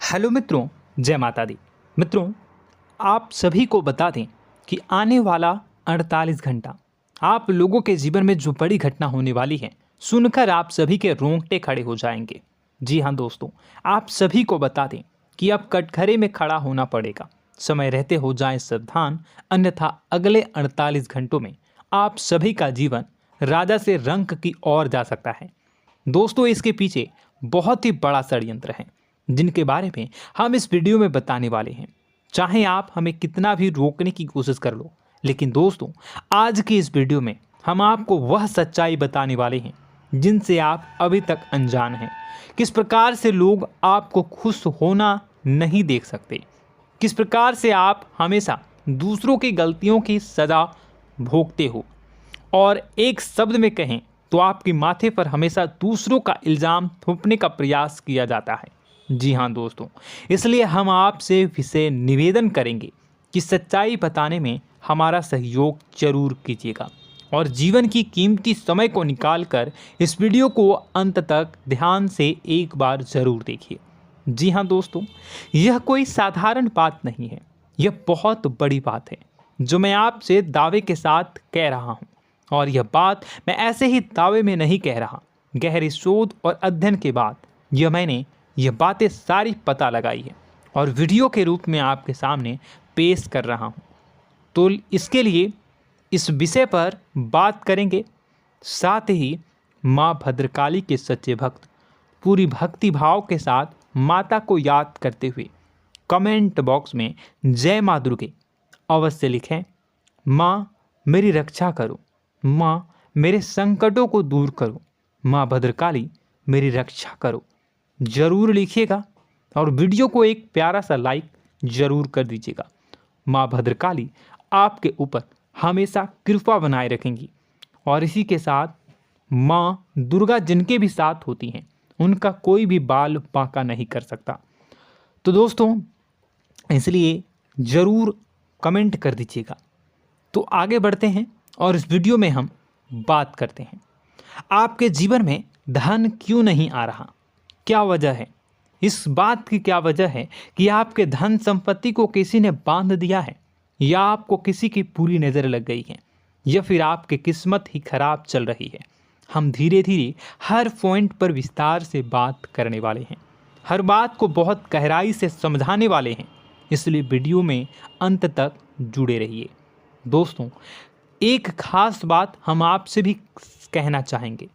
Hello मित्रों, जय माता दी। मित्रों, आप सभी को बता दें कि आने वाला 48 घंटा आप लोगों के जीवन में जो बड़ी घटना होने वाली है, सुनकर आप सभी के रोंगटे खड़े हो जाएंगे। जी हाँ दोस्तों, आप सभी को बता दें कि अब कटघरे में खड़ा होना पड़ेगा। समय रहते हो जाएं सावधान, अन्यथा अगले 48 घंटों में आप सभी का जीवन राजा से रंक की ओर जा सकता है। दोस्तों, इसके पीछे बहुत ही बड़ा षड्यंत्र है जिनके बारे में हम इस वीडियो में बताने वाले हैं। चाहे आप हमें कितना भी रोकने की कोशिश कर लो, लेकिन दोस्तों आज की इस वीडियो में हम आपको वह सच्चाई बताने वाले हैं जिनसे आप अभी तक अनजान हैं। किस प्रकार से लोग आपको खुश होना नहीं देख सकते, किस प्रकार से आप हमेशा दूसरों की गलतियों की सज़ा भोगते हो, और एक शब्द में कहें तो आपके माथे पर हमेशा दूसरों का इल्ज़ाम थोपने का प्रयास किया जाता है। जी हाँ दोस्तों, इसलिए हम आपसे विशेष निवेदन करेंगे कि सच्चाई बताने में हमारा सहयोग जरूर कीजिएगा और जीवन की कीमती समय को निकालकर इस वीडियो को अंत तक ध्यान से एक बार ज़रूर देखिए। जी हाँ दोस्तों, यह कोई साधारण बात नहीं है, यह बहुत बड़ी बात है जो मैं आपसे दावे के साथ कह रहा हूँ। और यह बात मैं ऐसे ही दावे में नहीं कह रहा, गहरी शोध और अध्ययन के बाद मैंने यह बातें सारी पता लगाई है और वीडियो के रूप में आपके सामने पेश कर रहा हूँ। तो इसके लिए इस विषय पर बात करेंगे। साथ ही माँ भद्रकाली के सच्चे भक्त पूरी भक्ति भाव के साथ माता को याद करते हुए कमेंट बॉक्स में जय माँ दुर्गे अवश्य लिखें। माँ मेरी रक्षा करो, माँ मेरे संकटों को दूर करो, माँ भद्रकाली मेरी रक्षा करो, ज़रूर लिखिएगा और वीडियो को एक प्यारा सा लाइक ज़रूर कर दीजिएगा। माँ भद्रकाली आपके ऊपर हमेशा कृपा बनाए रखेंगी और इसी के साथ माँ दुर्गा जिनके भी साथ होती हैं उनका कोई भी बाल बांका नहीं कर सकता। तो दोस्तों, इसलिए ज़रूर कमेंट कर दीजिएगा। तो आगे बढ़ते हैं और इस वीडियो में हम बात करते हैं, आपके जीवन में धन क्यों नहीं आ रहा, क्या वजह है। इस बात की क्या वजह है कि आपके धन संपत्ति को किसी ने बांध दिया है, या आपको किसी की पूरी नज़र लग गई है, या फिर आपकी किस्मत ही खराब चल रही है। हम धीरे धीरे हर पॉइंट पर विस्तार से बात करने वाले हैं, हर बात को बहुत गहराई से समझाने वाले हैं, इसलिए वीडियो में अंत तक जुड़े रहिए। दोस्तों, एक खास बात हम आपसे भी कहना चाहेंगे,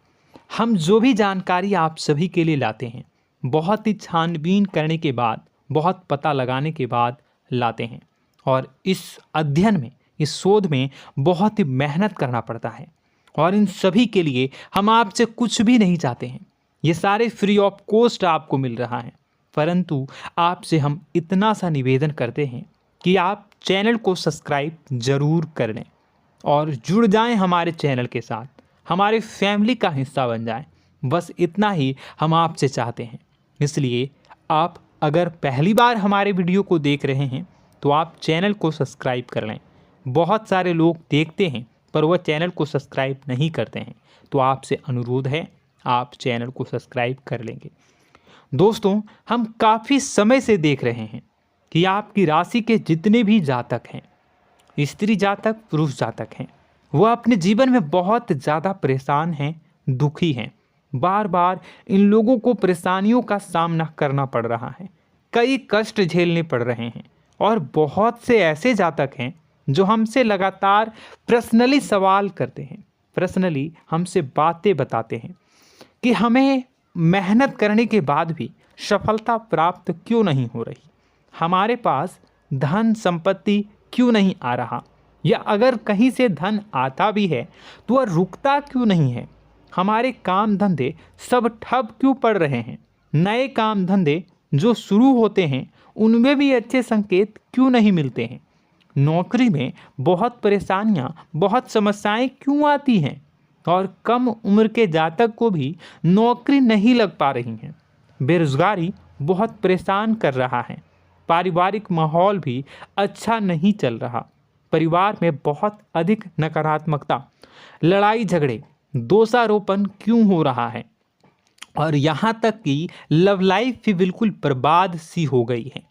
हम जो भी जानकारी आप सभी के लिए लाते हैं बहुत ही छानबीन करने के बाद, बहुत पता लगाने के बाद लाते हैं, और इस अध्ययन में, इस शोध में बहुत ही मेहनत करना पड़ता है। और इन सभी के लिए हम आपसे कुछ भी नहीं चाहते हैं, ये सारे फ्री ऑफ कॉस्ट आपको मिल रहा है। परंतु आपसे हम इतना सा निवेदन करते हैं कि आप चैनल को सब्सक्राइब ज़रूर कर लें और जुड़ जाएं हमारे चैनल के साथ, हमारे फैमिली का हिस्सा बन जाएं। बस इतना ही हम आपसे चाहते हैं। इसलिए आप अगर पहली बार हमारे वीडियो को देख रहे हैं तो आप चैनल को सब्सक्राइब कर लें। बहुत सारे लोग देखते हैं पर वह चैनल को सब्सक्राइब नहीं करते हैं, तो आपसे अनुरोध है आप चैनल को सब्सक्राइब कर लेंगे। दोस्तों, हम काफ़ी समय से देख रहे हैं कि आपकी राशि के जितने भी जातक हैं, स्त्री जातक पुरुष जातक हैं, वह अपने जीवन में बहुत ज़्यादा परेशान हैं, दुखी हैं। बार बार इन लोगों को परेशानियों का सामना करना पड़ रहा है, कई कष्ट झेलने पड़ रहे हैं। और बहुत से ऐसे जातक हैं जो हमसे लगातार पर्सनली सवाल करते हैं, पर्सनली हमसे बातें बताते हैं कि हमें मेहनत करने के बाद भी सफलता प्राप्त क्यों नहीं हो रही, हमारे पास धन संपत्ति क्यों नहीं आ रहा, या अगर कहीं से धन आता भी है तो वह रुकता क्यों नहीं है, हमारे काम धंधे सब ठप क्यों पड़ रहे हैं, नए काम धंधे जो शुरू होते हैं उनमें भी अच्छे संकेत क्यों नहीं मिलते हैं, नौकरी में बहुत परेशानियां, बहुत समस्याएं क्यों आती हैं, और कम उम्र के जातक को भी नौकरी नहीं लग पा रही हैं, बेरोजगारी बहुत परेशान कर रहा है, पारिवारिक माहौल भी अच्छा नहीं चल रहा, परिवार में बहुत अधिक नकारात्मकता, लड़ाई झगड़े, दोषारोपण क्यों हो रहा है, और यहाँ तक कि लव लाइफ भी बिल्कुल बर्बाद सी हो गई है।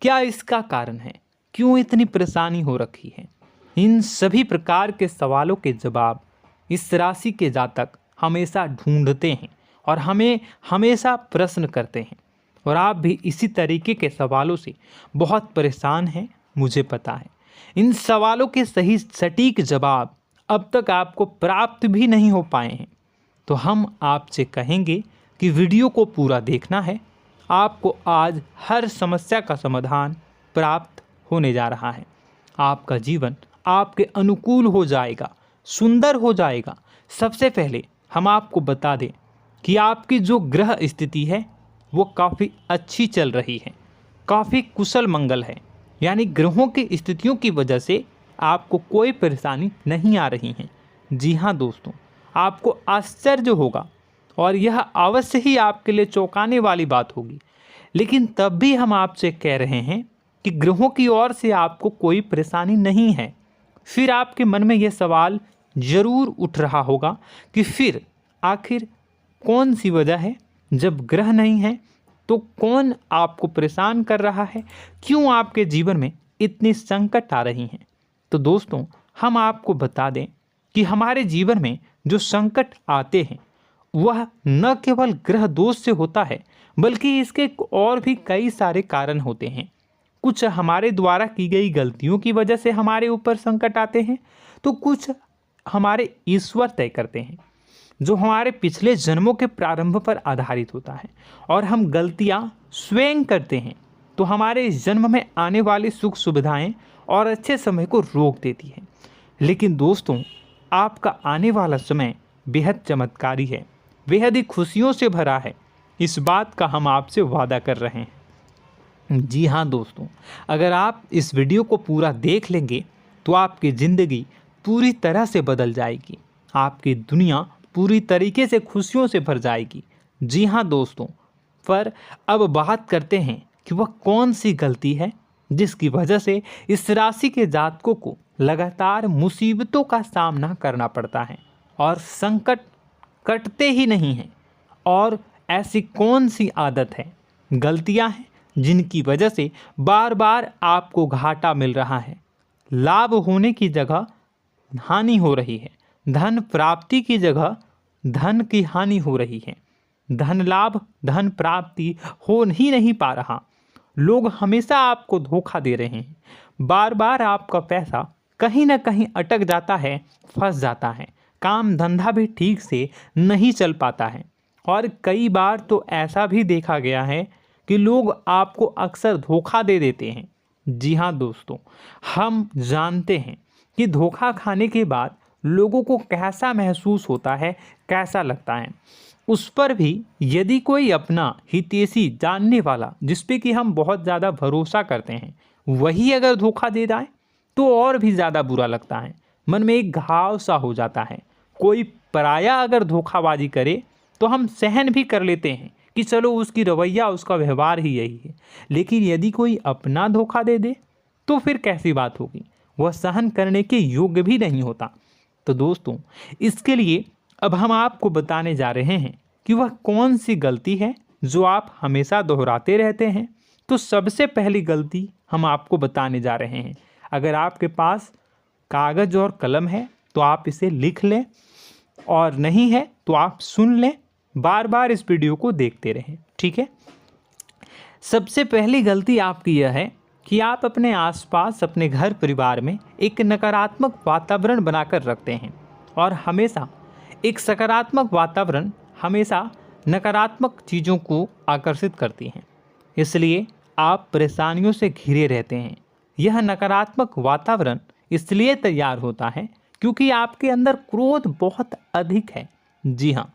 क्या इसका कारण है? क्यों इतनी परेशानी हो रखी है? इन सभी प्रकार के सवालों के जवाब इस राशि के जातक हमेशा ढूंढते हैं और हमें हमेशा प्रश्न करते हैं। और आप भी इसी तरीके के सवालों से बहुत परेशान हैं, मुझे पता है। इन सवालों के सही सटीक जवाब अब तक आपको प्राप्त भी नहीं हो पाए हैं। तो हम आपसे कहेंगे कि वीडियो को पूरा देखना है। आपको आज हर समस्या का समाधान प्राप्त होने जा रहा है। आपका जीवन आपके अनुकूल हो जाएगा, सुंदर हो जाएगा। सबसे पहले हम आपको बता दें कि आपकी जो ग्रह स्थिति है वो काफ़ी अच्छी चल रही है, काफ़ी कुशल मंगल है। यानी ग्रहों की स्थितियों की वजह से आपको कोई परेशानी नहीं आ रही है। जी हाँ दोस्तों, आपको आश्चर्य होगा और यह अवश्य ही आपके लिए चौंकाने वाली बात होगी। लेकिन तब भी हम आपसे कह रहे हैं कि ग्रहों की ओर से आपको कोई परेशानी नहीं है। फिर आपके मन में यह सवाल जरूर उठ रहा होगा कि फिर आखिर कौन सी वजह है? जब ग्रह नहीं है तो कौन आपको परेशान कर रहा है? क्यों आपके जीवन में इतनी संकट आ रही हैं? तो दोस्तों, हम आपको बता दें कि हमारे जीवन में जो संकट आते हैं वह न केवल ग्रह दोष से होता है, बल्कि इसके और भी कई सारे कारण होते हैं। कुछ हमारे द्वारा की गई गलतियों की वजह से हमारे ऊपर संकट आते हैं, तो कुछ हमारे ईश्वर तय करते हैं, जो हमारे पिछले जन्मों के प्रारंभ पर आधारित होता है। और हम गलतियां स्वयं करते हैं तो हमारे इस जन्म में आने वाली सुख सुविधाएं और अच्छे समय को रोक देती है। लेकिन दोस्तों, आपका आने वाला समय बेहद चमत्कारी है, बेहद ही खुशियों से भरा है। इस बात का हम आपसे वादा कर रहे हैं। जी हाँ दोस्तों, अगर आप इस वीडियो को पूरा देख लेंगे तो आपकी ज़िंदगी पूरी तरह से बदल जाएगी, आपकी दुनिया पूरी तरीके से खुशियों से भर जाएगी। जी हाँ दोस्तों, पर अब बात करते हैं कि वह कौन सी गलती है जिसकी वजह से इस राशि के जातकों को लगातार मुसीबतों का सामना करना पड़ता है और संकट कटते ही नहीं हैं। और ऐसी कौन सी आदत है, गलतियां हैं जिनकी वजह से बार बार आपको घाटा मिल रहा है, लाभ होने की जगह हानि हो रही है, धन प्राप्ति की जगह धन की हानि हो रही है, धन लाभ धन प्राप्ति हो ही नहीं पा रहा, लोग हमेशा आपको धोखा दे रहे हैं, बार बार आपका पैसा कहीं ना कहीं अटक जाता है, फंस जाता है, काम धंधा भी ठीक से नहीं चल पाता है। और कई बार तो ऐसा भी देखा गया है कि लोग आपको अक्सर धोखा दे देते हैं। जी हाँ दोस्तों, हम जानते हैं कि धोखा खाने के बाद लोगों को कैसा महसूस होता है, कैसा लगता है। उस पर भी यदि कोई अपना हितैषी जानने वाला, जिस पे कि हम बहुत ज़्यादा भरोसा करते हैं, वही अगर धोखा दे जाए तो और भी ज़्यादा बुरा लगता है, मन में एक घाव सा हो जाता है। कोई पराया अगर धोखाबाजी करे तो हम सहन भी कर लेते हैं कि चलो उसकी रवैया, उसका व्यवहार ही यही है। लेकिन यदि कोई अपना धोखा दे दे तो फिर कैसी बात होगी, वह सहन करने के योग्य भी नहीं होता। तो दोस्तों, इसके लिए अब हम आपको बताने जा रहे हैं कि वह कौन सी गलती है जो आप हमेशा दोहराते रहते हैं। तो सबसे पहली गलती हम आपको बताने जा रहे हैं। अगर आपके पास कागज़ और कलम है तो आप इसे लिख लें, और नहीं है तो आप सुन लें, बार बार इस वीडियो को देखते रहें, ठीक है। सबसे पहली गलती आपकी यह है कि आप अपने आसपास, अपने घर परिवार में एक नकारात्मक वातावरण बनाकर रखते हैं। और हमेशा एक सकारात्मक वातावरण हमेशा नकारात्मक चीज़ों को आकर्षित करती हैं, इसलिए आप परेशानियों से घिरे रहते हैं। यह नकारात्मक वातावरण इसलिए तैयार होता है क्योंकि आपके अंदर क्रोध बहुत अधिक है। जी हाँ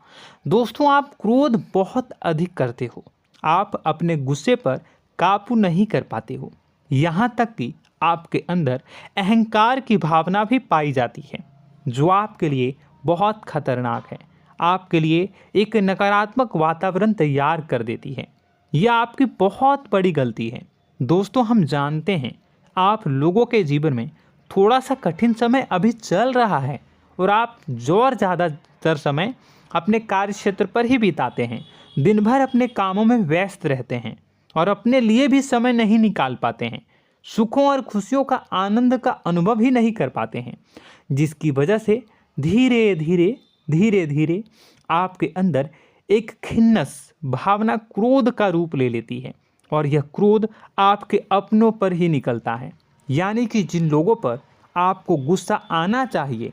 दोस्तों, आप क्रोध बहुत अधिक करते हो, आप अपने गुस्से पर काबू नहीं कर पाते हो, यहाँ तक कि आपके अंदर अहंकार की भावना भी पाई जाती है, जो आपके लिए बहुत खतरनाक है, आपके लिए एक नकारात्मक वातावरण तैयार कर देती है। यह आपकी बहुत बड़ी गलती है। दोस्तों, हम जानते हैं आप लोगों के जीवन में थोड़ा सा कठिन समय अभी चल रहा है और आप और ज़्यादा अधिकतर समय अपने कार्य क्षेत्र पर ही बिताते हैं, दिन भर अपने कामों में व्यस्त रहते हैं और अपने लिए भी समय नहीं निकाल पाते हैं, सुखों और खुशियों का आनंद का अनुभव ही नहीं कर पाते हैं, जिसकी वजह से धीरे धीरे आपके अंदर एक खिन्नस भावना क्रोध का रूप ले लेती है और यह क्रोध आपके अपनों पर ही निकलता है। यानी कि जिन लोगों पर आपको गुस्सा आना चाहिए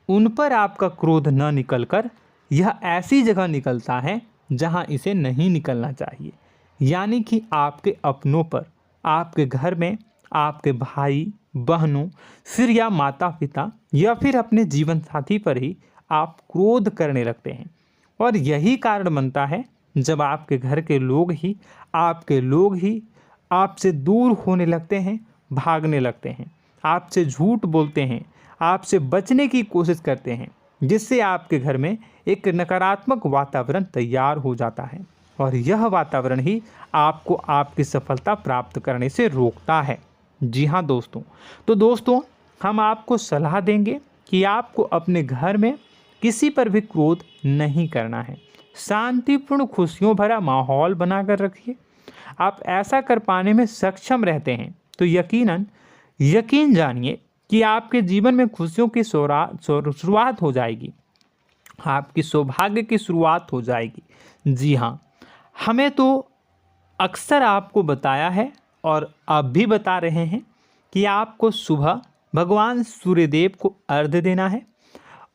उन पर आपका क्रोध न निकलकर यह ऐसी जगह निकलता है जहां इसे नहीं निकलना चाहिए। यानी कि आपके अपनों पर, आपके घर में आपके भाई बहनों, फिर या माता पिता या फिर अपने जीवन साथी पर ही आप क्रोध करने लगते हैं। और यही कारण बनता है जब आपके घर के लोग ही आपसे दूर होने लगते हैं, भागने लगते हैं, आपसे झूठ बोलते हैं, आपसे बचने की कोशिश करते हैं, जिससे आपके घर में एक नकारात्मक वातावरण तैयार हो जाता है और यह वातावरण ही आपको आपकी सफलता प्राप्त करने से रोकता है। जी हाँ दोस्तों, तो दोस्तों हम आपको सलाह देंगे कि आपको अपने घर में किसी पर भी क्रोध नहीं करना है। शांतिपूर्ण खुशियों भरा माहौल बनाकर रखिए। आप ऐसा कर पाने में सक्षम रहते हैं तो यकीन जानिए कि आपके जीवन में खुशियों की शुरुआत हो जाएगी, आपकी सौभाग्य की शुरुआत हो जाएगी। जी हाँ, हमें तो अक्सर आपको बताया है और अब भी बता रहे हैं कि आपको सुबह भगवान सूर्यदेव को अर्घ्य देना है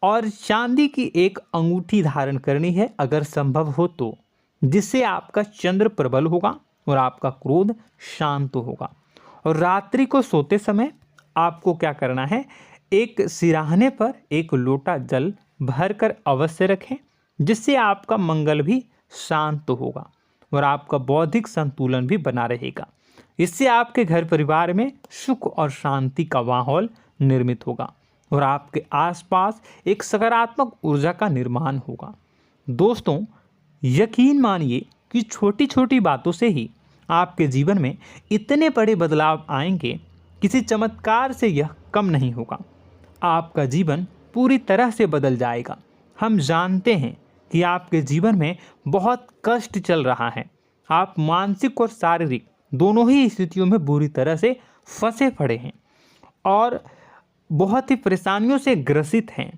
और चांदी की एक अंगूठी धारण करनी है अगर संभव हो तो, जिससे आपका चंद्र प्रबल होगा और आपका क्रोध शांत होगा। और रात्रि को सोते समय आपको क्या करना है, एक सिराहने पर एक लोटा जल भरकर अवश्य रखें, जिससे आपका मंगल भी शांत होगा और आपका बौद्धिक संतुलन भी बना रहेगा। इससे आपके घर परिवार में सुख और शांति का माहौल निर्मित होगा और आपके आसपास एक सकारात्मक ऊर्जा का निर्माण होगा। दोस्तों यकीन मानिए कि छोटी छोटी बातों से ही आपके जीवन में इतने बड़े बदलाव आएंगे, किसी चमत्कार से यह कम नहीं होगा। आपका जीवन पूरी तरह से बदल जाएगा। हम जानते हैं कि आपके जीवन में बहुत कष्ट चल रहा है, आप मानसिक और शारीरिक दोनों ही स्थितियों में बुरी तरह से फंसे पड़े हैं और बहुत ही परेशानियों से ग्रसित हैं।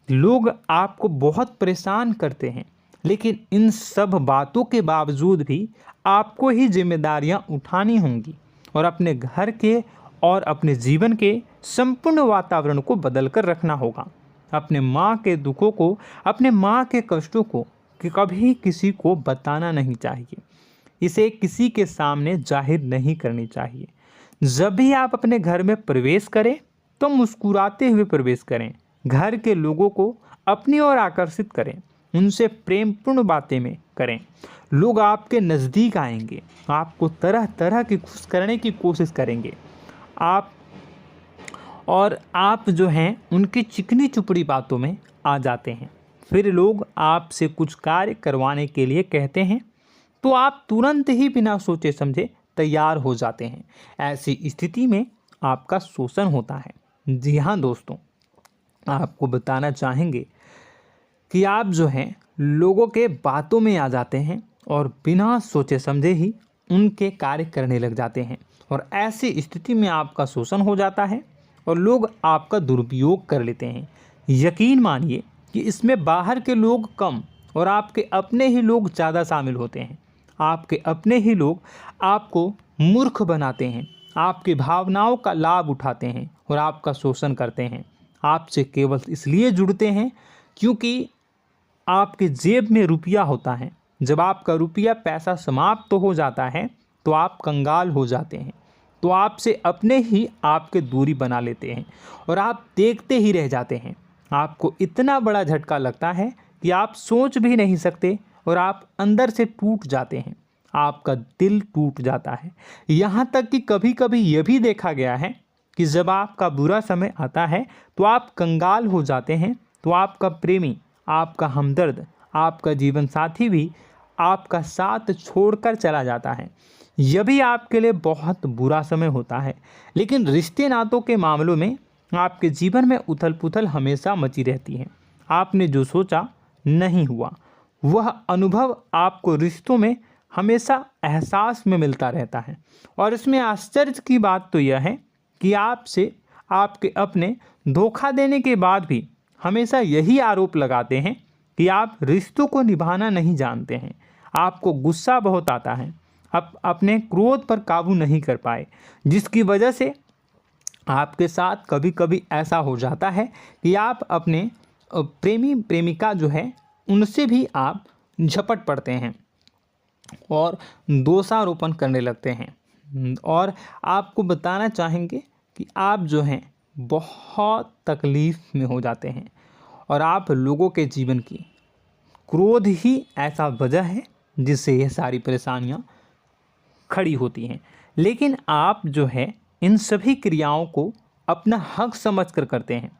लोग आपको बहुत परेशान करते हैं, लेकिन इन सब बातों के बावजूद भी आपको ही जिम्मेदारियां उठानी होंगी और अपने घर के और अपने जीवन के संपूर्ण वातावरण को बदल कर रखना होगा। अपने माँ के दुखों को, अपने माँ के कष्टों को कभी किसी को बताना नहीं चाहिए, इसे किसी के सामने जाहिर नहीं करनी चाहिए। जब भी आप अपने घर में प्रवेश करें तो मुस्कुराते हुए प्रवेश करें, घर के लोगों को अपनी ओर आकर्षित करें, उनसे प्रेमपूर्ण बातें में करें। लोग आपके नज़दीक आएंगे, आपको तरह तरह की खुश करने की कोशिश करेंगे। आप जो हैं उनकी चिकनी चुपड़ी बातों में आ जाते हैं। फिर लोग आपसे कुछ कार्य करवाने के लिए कहते हैं तो आप तुरंत ही बिना सोचे समझे तैयार हो जाते हैं। ऐसी स्थिति में आपका शोषण होता है। जी हाँ दोस्तों, आपको बताना चाहेंगे कि आप जो हैं लोगों के बातों में आ जाते हैं और बिना सोचे समझे ही उनके कार्य करने लग जाते हैं और ऐसी स्थिति में आपका शोषण हो जाता है और लोग आपका दुरुपयोग कर लेते हैं। यकीन मानिए कि इसमें बाहर के लोग कम और आपके अपने ही लोग ज़्यादा शामिल होते हैं। आपके अपने ही लोग आपको मूर्ख बनाते हैं, आपकी भावनाओं का लाभ उठाते हैं और आपका शोषण करते हैं। आपसे केवल इसलिए जुड़ते हैं क्योंकि आपके जेब में रुपया होता है। जब आपका रुपया पैसा समाप्त हो जाता है तो आप कंगाल हो जाते हैं, तो आपसे अपने ही आपके दूरी बना लेते हैं और आप देखते ही रह जाते हैं। आपको इतना बड़ा झटका लगता है कि आप सोच भी नहीं सकते और आप अंदर से टूट जाते हैं, आपका दिल टूट जाता है। यहाँ तक कि कभी कभी यह भी देखा गया है कि जब आपका बुरा समय आता है तो आप कंगाल हो जाते हैं, तो आपका प्रेमी, आपका हमदर्द, आपका जीवन साथी भी आपका साथ छोड़कर चला जाता है। यह भी आपके लिए बहुत बुरा समय होता है। लेकिन रिश्ते नातों के मामलों में आपके जीवन में उथल पुथल हमेशा मची रहती है। आपने जो सोचा नहीं हुआ। वह अनुभव आपको रिश्तों में हमेशा एहसास में मिलता रहता है। और इसमें आश्चर्य की बात तो यह है कि आपसे आपके अपने धोखा देने के बाद भी हमेशा यही आरोप लगाते हैं कि आप रिश्तों को निभाना नहीं जानते हैं। आपको गुस्सा बहुत आता है, अपने क्रोध पर काबू नहीं कर पाए, जिसकी वजह से आपके साथ कभी कभी ऐसा हो जाता है कि आप अपने प्रेमी प्रेमिका जो है उनसे भी आप झपट पड़ते हैं और दोषारोपण करने लगते हैं। और आपको बताना चाहेंगे कि आप जो हैं बहुत तकलीफ़ में हो जाते हैं और आप लोगों के जीवन की क्रोध ही ऐसा वजह है जिससे ये सारी परेशानियां खड़ी होती हैं। लेकिन आप जो है इन सभी क्रियाओं को अपना हक समझकर करते हैं,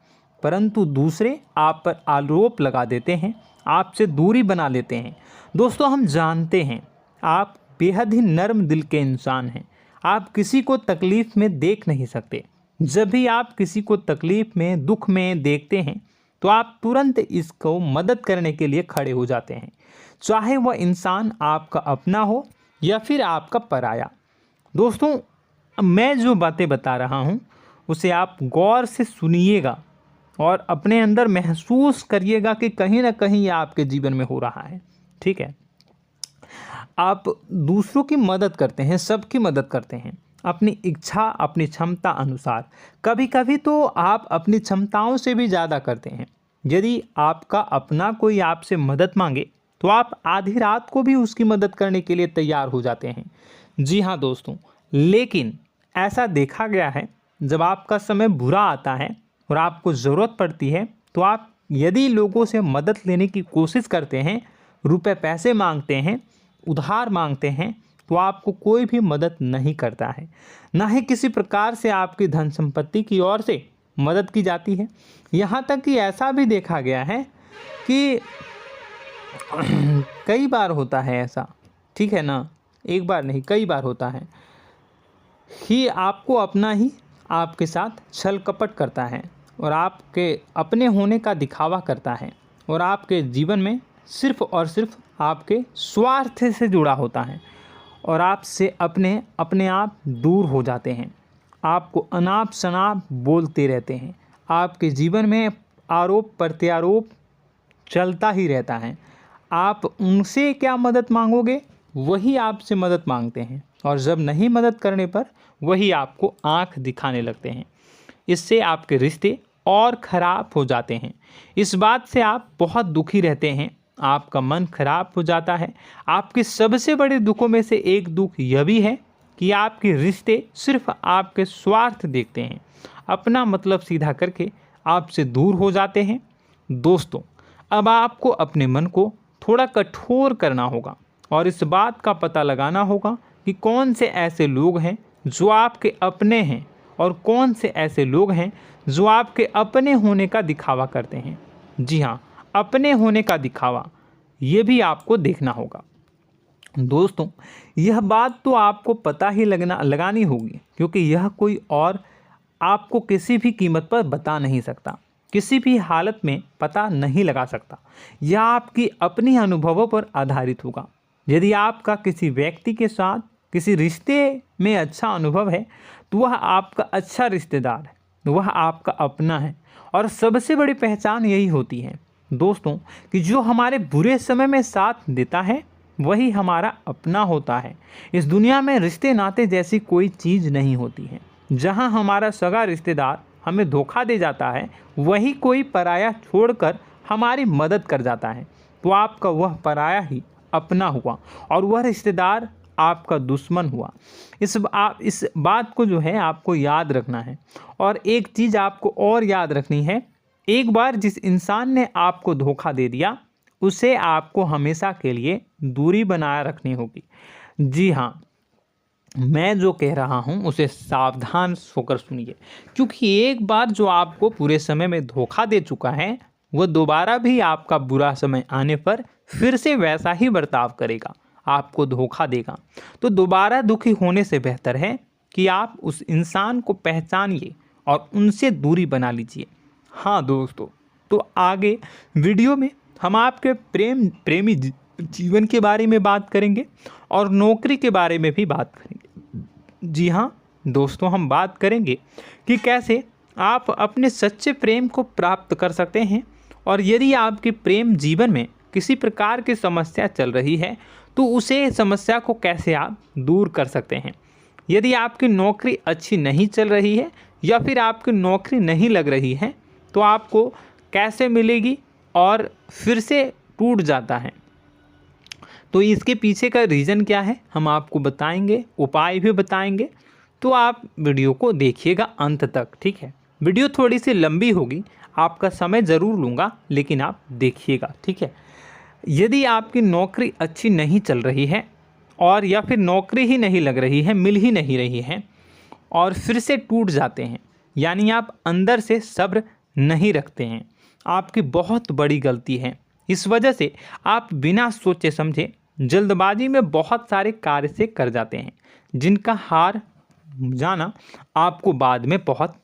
परंतु दूसरे आप पर आरोप लगा देते हैं, आपसे दूरी बना लेते हैं। दोस्तों, हम जानते हैं आप बेहद ही नर्म दिल के इंसान हैं। आप किसी को तकलीफ़ में देख नहीं सकते। जब भी आप किसी को तकलीफ़ में, दुख में देखते हैं तो आप तुरंत इसको मदद करने के लिए खड़े हो जाते हैं, चाहे वह इंसान आपका अपना हो या फिर आपका पराया। दोस्तों, मैं जो बातें बता रहा हूँ उसे आप गौर से सुनिएगा और अपने अंदर महसूस करिएगा कि कहीं ना कहीं ये आपके जीवन में हो रहा है। ठीक है, आप दूसरों की मदद करते हैं, सबकी मदद करते हैं अपनी इच्छा, अपनी क्षमता अनुसार। कभी कभी तो आप अपनी क्षमताओं से भी ज़्यादा करते हैं। यदि आपका अपना कोई आपसे मदद मांगे तो आप आधी रात को भी उसकी मदद करने के लिए तैयार हो जाते हैं। जी हाँ दोस्तों, लेकिन ऐसा देखा गया है जब आपका समय बुरा आता है और आपको ज़रूरत पड़ती है तो आप यदि लोगों से मदद लेने की कोशिश करते हैं, रुपए पैसे मांगते हैं, उधार मांगते हैं, तो आपको कोई भी मदद नहीं करता है। ना ही किसी प्रकार से आपकी धन संपत्ति की ओर से मदद की जाती है। यहाँ तक कि ऐसा भी देखा गया है कि कई बार होता है ऐसा, ठीक है ना, एक बार नहीं कई बार होता है कि आपको अपना ही आपके साथ छल कपट करता है और आपके अपने होने का दिखावा करता है और आपके जीवन में सिर्फ और सिर्फ आपके स्वार्थ से जुड़ा होता है और आपसे अपने आप दूर हो जाते हैं। आपको अनाप शनाप बोलते रहते हैं। आपके जीवन में आरोप प्रत्यारोप चलता ही रहता है। आप उनसे क्या मदद मांगोगे, वही आपसे मदद मांगते हैं और जब नहीं मदद करने पर वही आपको आंख दिखाने लगते हैं। इससे आपके रिश्ते और ख़राब हो जाते हैं। इस बात से आप बहुत दुखी रहते हैं, आपका मन खराब हो जाता है। आपके सबसे बड़े दुखों में से एक दुख यह भी है कि आपके रिश्ते सिर्फ आपके स्वार्थ देखते हैं, अपना मतलब सीधा करके आपसे दूर हो जाते हैं। दोस्तों, अब आपको अपने मन को थोड़ा कठोर करना होगा और इस बात का पता लगाना होगा कि कौन से ऐसे लोग हैं जो आपके अपने हैं और कौन से ऐसे लोग हैं जो आपके अपने होने का दिखावा करते हैं। जी हाँ, अपने होने का दिखावा, ये भी आपको देखना होगा। दोस्तों, यह बात तो आपको पता ही लगानी होगी, क्योंकि यह कोई और आपको किसी भी कीमत पर बता नहीं सकता, किसी भी हालत में पता नहीं लगा सकता। यह आपकी अपनी अनुभवों पर आधारित होगा। यदि आपका किसी व्यक्ति के साथ किसी रिश्ते में अच्छा अनुभव है तो वह आपका अच्छा रिश्तेदार है, वह आपका अपना है। और सबसे बड़ी पहचान यही होती है दोस्तों कि जो हमारे बुरे समय में साथ देता है वही हमारा अपना होता है। इस दुनिया में रिश्ते नाते जैसी कोई चीज़ नहीं होती है। जहां हमारा सगा रिश्तेदार हमें धोखा दे जाता है, वही कोई पराया छोड़कर हमारी मदद कर जाता है, तो आपका वह पराया ही अपना हुआ और वह रिश्तेदार आपका दुश्मन हुआ। इस बात को जो है आपको याद रखना है। और एक चीज़ आपको और याद रखनी है, एक बार जिस इंसान ने आपको धोखा दे दिया उसे आपको हमेशा के लिए दूरी बनाए रखनी होगी। जी हाँ, मैं जो कह रहा हूँ उसे सावधान होकर सुनिए, क्योंकि एक बार जो आपको पूरे समय में धोखा दे चुका है वह दोबारा भी आपका बुरा समय आने पर फिर से वैसा ही बर्ताव करेगा, आपको धोखा देगा। तो दोबारा दुखी होने से बेहतर है कि आप उस इंसान को पहचानिए और उनसे दूरी बना लीजिए। हाँ दोस्तों, तो आगे वीडियो में हम आपके प्रेमी जीवन के बारे में बात करेंगे और नौकरी के बारे में भी बात करेंगे। जी हाँ दोस्तों, हम बात करेंगे कि कैसे आप अपने सच्चे प्रेम को प्राप्त कर सकते हैं, और यदि आपके प्रेम जीवन में किसी प्रकार की समस्या चल रही है तो उसे समस्या को कैसे आप दूर कर सकते हैं। यदि आपकी नौकरी अच्छी नहीं चल रही है या फिर आपकी नौकरी नहीं लग रही है तो आपको कैसे मिलेगी और फिर से टूट जाता है, तो इसके पीछे का रीज़न क्या है हम आपको बताएंगे, उपाय भी बताएंगे। तो आप वीडियो को देखिएगा अंत तक, ठीक है। वीडियो थोड़ी सी लंबी होगी, आपका समय ज़रूर लूँगा, लेकिन आप देखिएगा, ठीक है। यदि आपकी नौकरी अच्छी नहीं चल रही है और या फिर नौकरी ही नहीं लग रही है, मिल ही नहीं रही है और फिर से टूट जाते हैं, यानी आप अंदर से सब्र नहीं रखते हैं, आपकी बहुत बड़ी गलती है। इस वजह से आप बिना सोचे समझे जल्दबाजी में बहुत सारे कार्य से कर जाते हैं, जिनका हार जाना आपको बाद में बहुत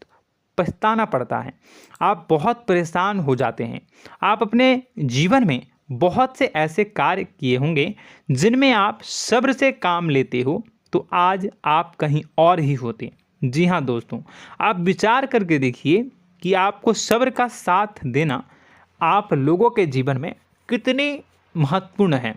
पछताना पड़ता है। आप बहुत परेशान हो जाते हैं। आप अपने जीवन में बहुत से ऐसे कार्य किए होंगे जिनमें आप सब्र से काम लेते हो, तो आज आप कहीं और ही होते। जी हाँ दोस्तों, आप विचार करके देखिए कि आपको सब्र का साथ देना आप लोगों के जीवन में कितनी महत्वपूर्ण है।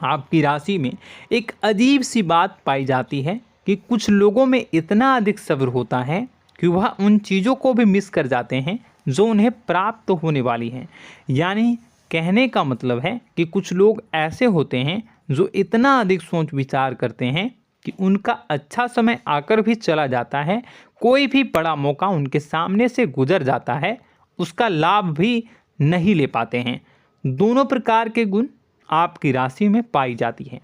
आपकी राशि में एक अजीब सी बात पाई जाती है कि कुछ लोगों में इतना अधिक सब्र होता है कि वह उन चीज़ों को भी मिस कर जाते हैं जो उन्हें प्राप्त होने वाली हैं। यानी कहने का मतलब है कि कुछ लोग ऐसे होते हैं जो इतना अधिक सोच विचार करते हैं कि उनका अच्छा समय आकर भी चला जाता है, कोई भी बड़ा मौका उनके सामने से गुजर जाता है, उसका लाभ भी नहीं ले पाते हैं। दोनों प्रकार के गुण आपकी राशि में पाई जाती है।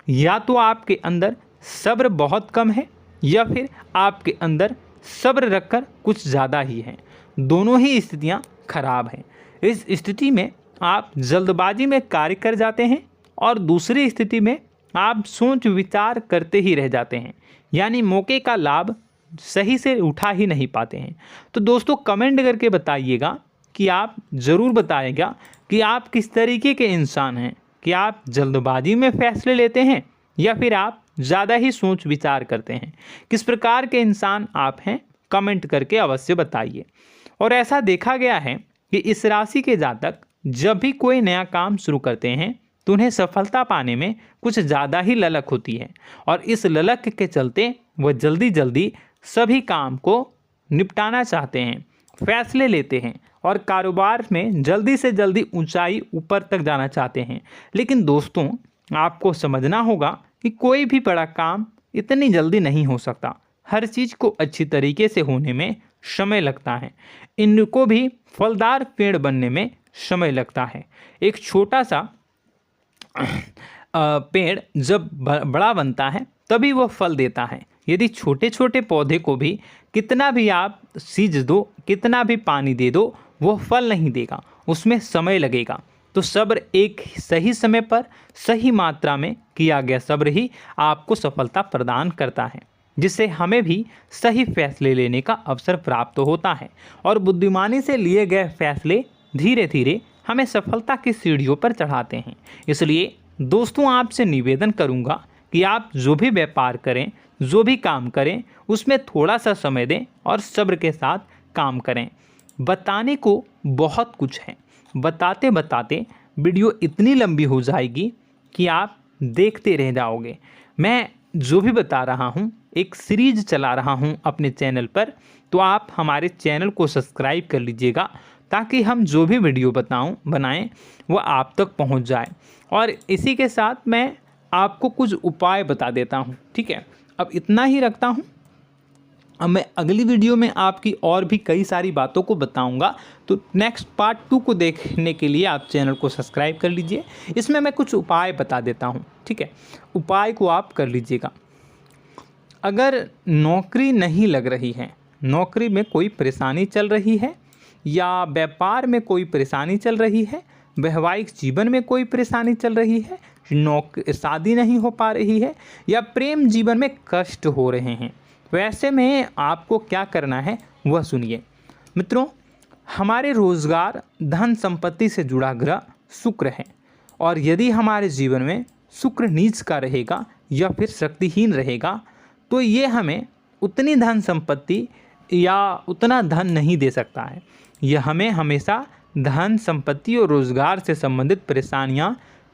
या तो आपके अंदर सब्र बहुत कम है या फिर आपके अंदर सब्र रखकर कुछ ज़्यादा ही है। दोनों ही स्थितियाँ खराब हैं। इस स्थिति में आप जल्दबाजी में कार्य कर जाते हैं और दूसरी स्थिति में आप सोच विचार करते ही रह जाते हैं, यानी मौके का लाभ सही से उठा ही नहीं पाते हैं। तो दोस्तों कमेंट करके बताइएगा कि आप ज़रूर बताइएगा कि आप किस तरीके के इंसान हैं, कि आप जल्दबाजी में फैसले लेते हैं या फिर आप ज़्यादा ही सोच विचार करते हैं। किस प्रकार के इंसान आप हैं, कमेंट करके अवश्य बताइए। और ऐसा देखा गया है कि इस राशि के जातक जब भी कोई नया काम शुरू करते हैं तो उन्हें सफलता पाने में कुछ ज़्यादा ही ललक होती है, और इस ललक के चलते वह जल्दी जल्दी सभी काम को निपटाना चाहते हैं, फैसले लेते हैं और कारोबार में जल्दी से जल्दी ऊंचाई ऊपर तक जाना चाहते हैं। लेकिन दोस्तों आपको समझना होगा कि कोई भी बड़ा काम इतनी जल्दी नहीं हो सकता। हर चीज़ को अच्छी तरीके से होने में समय लगता है। इनको भी फलदार पेड़ बनने में समय लगता है। एक छोटा सा पेड़ जब बड़ा बनता है तभी वह फल देता है। यदि छोटे छोटे पौधे को भी कितना भी आप सींच दो, कितना भी पानी दे दो, वो फल नहीं देगा, उसमें समय लगेगा। तो सब्र एक सही समय पर सही मात्रा में किया गया सब्र ही आपको सफलता प्रदान करता है, जिससे हमें भी सही फैसले लेने का अवसर प्राप्त होता है। और बुद्धिमानी से लिए गए फैसले धीरे धीरे हमें सफलता की सीढ़ियों पर चढ़ाते हैं। इसलिए दोस्तों आपसे निवेदन करूंगा कि आप जो भी व्यापार करें, जो भी काम करें, उसमें थोड़ा सा समय दें और सब्र के साथ काम करें। बताने को बहुत कुछ है, बताते बताते वीडियो इतनी लंबी हो जाएगी कि आप देखते रह जाओगे। मैं जो भी बता रहा हूँ एक सीरीज चला रहा हूँ अपने चैनल पर, तो आप हमारे चैनल को सब्सक्राइब कर लीजिएगा ताकि हम जो भी वीडियो बनाएं वो आप तक पहुँच जाए। और इसी के साथ मैं आपको कुछ उपाय बता देता हूँ, ठीक है। अब इतना ही रखता हूँ। अब मैं अगली वीडियो में आपकी और भी कई सारी बातों को बताऊंगा। तो नेक्स्ट पार्ट 2 को देखने के लिए आप चैनल को सब्सक्राइब कर लीजिए। इसमें मैं कुछ उपाय बता देता हूं, ठीक है। उपाय को आप कर लीजिएगा। अगर नौकरी नहीं लग रही है, नौकरी में कोई परेशानी चल रही है, या व्यापार में कोई परेशानी चल रही है, वैवाहिक जीवन में कोई परेशानी चल रही है, शादी नहीं हो पा रही है, या प्रेम जीवन में कष्ट हो रहे हैं, वैसे में आपको क्या करना है वह सुनिए। मित्रों, हमारे रोजगार, धन संपत्ति से जुड़ा ग्रह शुक्र है, और यदि हमारे जीवन में शुक्र नीच का रहेगा या फिर शक्तिहीन रहेगा तो ये हमें उतनी धन संपत्ति या उतना धन नहीं दे सकता है। यह हमें हमेशा धन संपत्ति और रोजगार से संबंधित परेशानियां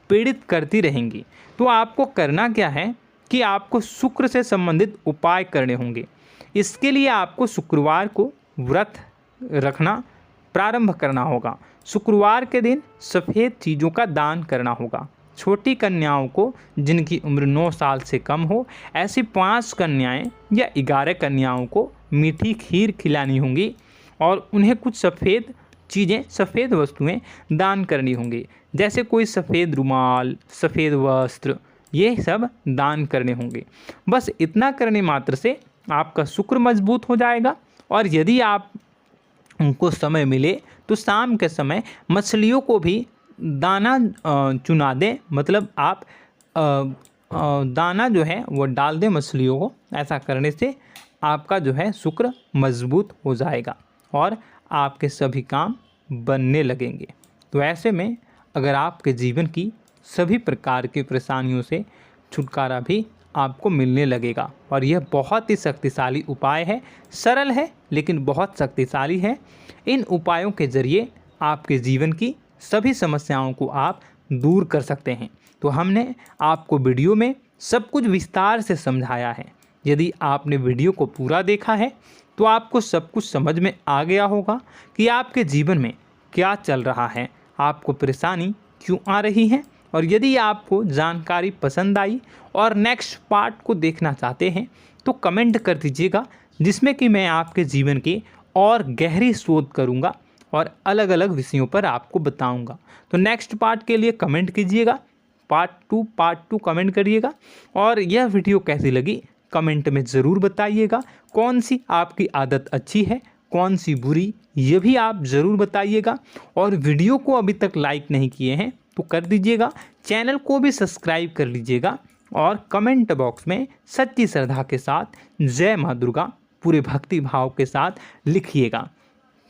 पीड़ित करती रहेंगी। तो आपको करना क्या है कि आपको शुक्र से संबंधित उपाय करने होंगे। इसके लिए आपको शुक्रवार को व्रत रखना प्रारंभ करना होगा। शुक्रवार के दिन सफ़ेद चीज़ों का दान करना होगा। छोटी कन्याओं को जिनकी उम्र 9 साल से कम हो, ऐसी 5 कन्याएं या 11 कन्याओं को मीठी खीर खिलानी होंगी और उन्हें कुछ सफ़ेद चीज़ें, सफ़ेद वस्तुएं दान करनी होंगी, जैसे कोई सफ़ेद रुमाल, सफ़ेद वस्त्र, ये सब दान करने होंगे। बस इतना करने मात्र से आपका शुक्र मजबूत हो जाएगा। और यदि आप उनको समय मिले तो शाम के समय मछलियों को भी दाना चुना दें, मतलब आप दाना जो है वो डाल दें मछलियों को। ऐसा करने से आपका जो है शुक्र मजबूत हो जाएगा और आपके सभी काम बनने लगेंगे। तो ऐसे में अगर आपके जीवन की सभी प्रकार की परेशानियों से छुटकारा भी आपको मिलने लगेगा। और यह बहुत ही शक्तिशाली उपाय है, सरल है लेकिन बहुत शक्तिशाली है। इन उपायों के ज़रिए आपके जीवन की सभी समस्याओं को आप दूर कर सकते हैं। तो हमने आपको वीडियो में सब कुछ विस्तार से समझाया है। यदि आपने वीडियो को पूरा देखा है तो आपको सब कुछ समझ में आ गया होगा कि आपके जीवन में क्या चल रहा है, आपको परेशानी क्यों आ रही है। और यदि आपको जानकारी पसंद आई और नेक्स्ट पार्ट को देखना चाहते हैं तो कमेंट कर दीजिएगा, जिसमें कि मैं आपके जीवन के और गहरी शोध करूंगा और अलग अलग विषयों पर आपको बताऊंगा। तो नेक्स्ट पार्ट के लिए कमेंट कीजिएगा, पार्ट टू कमेंट करिएगा। और यह वीडियो कैसी लगी कमेंट में ज़रूर बताइएगा। कौन सी आपकी आदत अच्छी है, कौन सी बुरी, ये भी आप ज़रूर बताइएगा। और वीडियो को अभी तक लाइक नहीं किए हैं तो कर दीजिएगा, चैनल को भी सब्सक्राइब कर लीजिएगा और कमेंट बॉक्स में सच्ची श्रद्धा के साथ जय माँ दुर्गा पूरे भक्ति भाव के साथ लिखिएगा।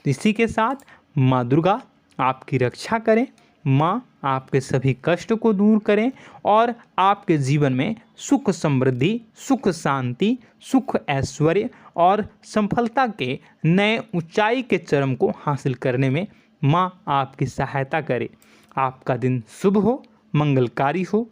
इसी के साथ माँ दुर्गा आपकी रक्षा करें, माँ आपके सभी कष्ट को दूर करें और आपके जीवन में सुख समृद्धि, सुख शांति, सुख ऐश्वर्य और सफलता के नए ऊंचाई के चरम को हासिल करने में माँ आपकी सहायता करे। आपका दिन शुभ हो, मंगलकारी हो।